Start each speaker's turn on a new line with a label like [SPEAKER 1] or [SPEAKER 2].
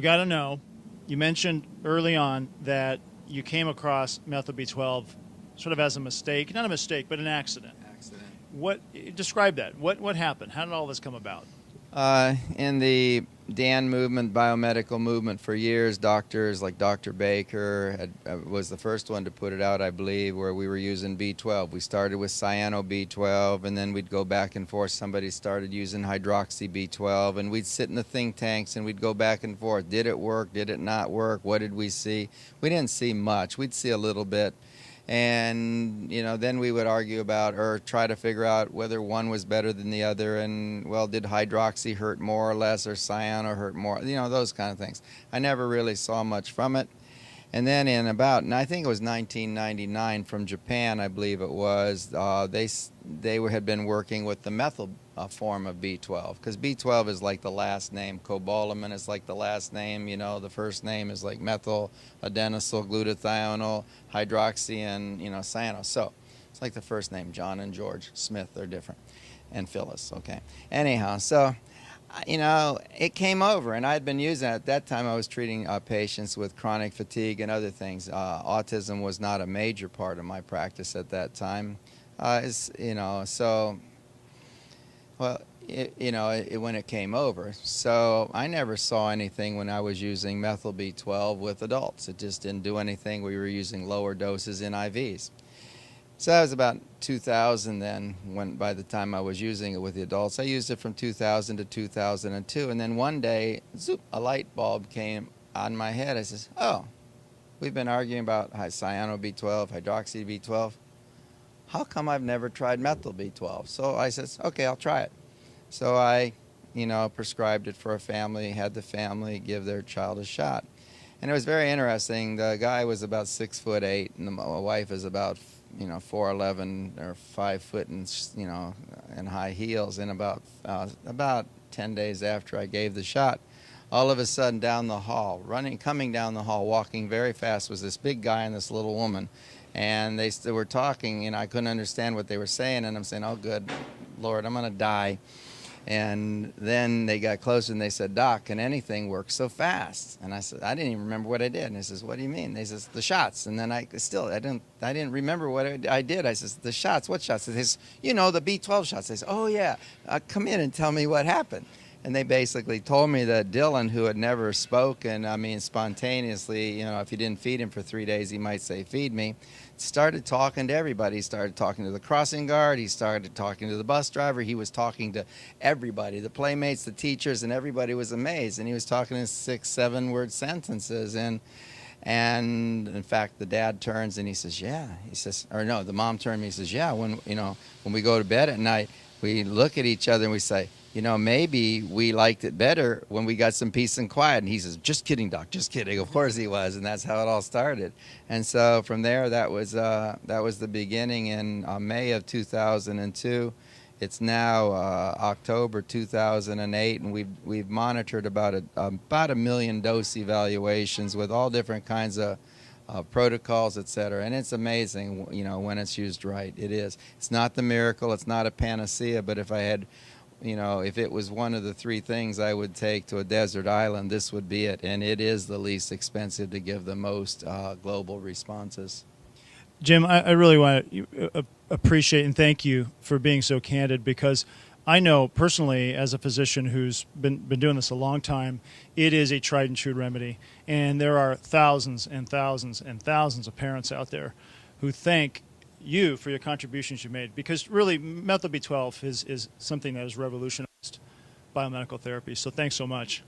[SPEAKER 1] we got to know, you mentioned early on that you came across methyl B12 sort of as a mistake, not a mistake, but an accident. Describe that. What happened? How did all this come about?
[SPEAKER 2] In the DAN movement, biomedical movement, for years, doctors like Dr. Baker was the first one to put it out, I believe, where we were using B12. We started with cyano B12, and then we'd go back and forth. Somebody started using hydroxy B12, and we'd sit in the think tanks and we'd go back and forth. Did it work? Did it not work? What did we see? We didn't see much. We'd see a little bit. And, then we would argue about or try to figure out whether one was better than the other. And, well, did hydroxy hurt more or less, or cyano hurt more? Those kind of things. I never really saw much from it. And then and I think it was 1999 from Japan, I believe it was, they had been working with the methyl form of B12, because B12 is like the last name. Cobalamin is like the last name. The first name is like methyl adenosyl glutathione hydroxy and cyano. So it's like the first name. John and George Smith, they're different, and Phyllis. Okay. Anyhow, so it came over, and I had been using it. At that time, I was treating patients with chronic fatigue and other things. Autism was not a major part of my practice at that time. When it came over. So I never saw anything when I was using methyl B12 with adults. It just didn't do anything. We were using lower doses in IVs. So that was about 2000 then, by the time I was using it with the adults. I used it from 2000 to 2002, and then one day, zoop, a light bulb came on my head. I says, oh, we've been arguing about cyano B12, hydroxy B12. How come I've never tried methyl B12? So I says, okay, I'll try it. So I, prescribed it for a family, had the family give their child a shot. And it was very interesting. The guy was about 6'8", and my wife is about 4'11" or 5 foot in high heels. And about 10 days after I gave the shot, all of a sudden down the hall, coming down the hall, walking very fast, was this big guy and this little woman. And they were talking, and I couldn't understand what they were saying. And I'm saying, oh, good Lord, I'm going to die. And then they got closer and they said, Doc, can anything work so fast? And I said, I didn't even remember what I did. And he says, what do you mean? They says, the shots. And then I didn't remember what I did. I says, the shots, what shots? They says, the B12 shots. They said, oh yeah, come in and tell me what happened. And they basically told me that Dylan, who had never spoken, spontaneously, if you didn't feed him for 3 days, he might say, feed me, started talking to everybody. He started talking to the crossing guard. He started talking to the bus driver. He was talking to everybody, the playmates, the teachers, and everybody was amazed. And he was talking in 6-7 word sentences. And in fact, the dad turns and he says, yeah. He says, or no, the mom turned and he says, yeah, when we go to bed at night, we look at each other and we say, maybe we liked it better when we got some peace and quiet. And he says, just kidding, Doc, just kidding. Of course he was, and that's how it all started. And so from there, that was the beginning in May of 2002. It's now October 2008, and we've monitored about a million dose evaluations with all different kinds of protocols, etc. And it's amazing, when it's used right. It is. It's not the miracle. It's not a panacea. But if I had if it was one of the three things I would take to a desert island, this would be it. And it is the least expensive to give the most global responses.
[SPEAKER 1] Jim, I really want to appreciate and thank you for being so candid, because I know personally, as a physician who's been doing this a long time, it is a tried and true remedy. And there are thousands and thousands and thousands of parents out there who thank you for your contributions you made, because really methyl B12 is something that has revolutionized biomedical therapy. So thanks so much.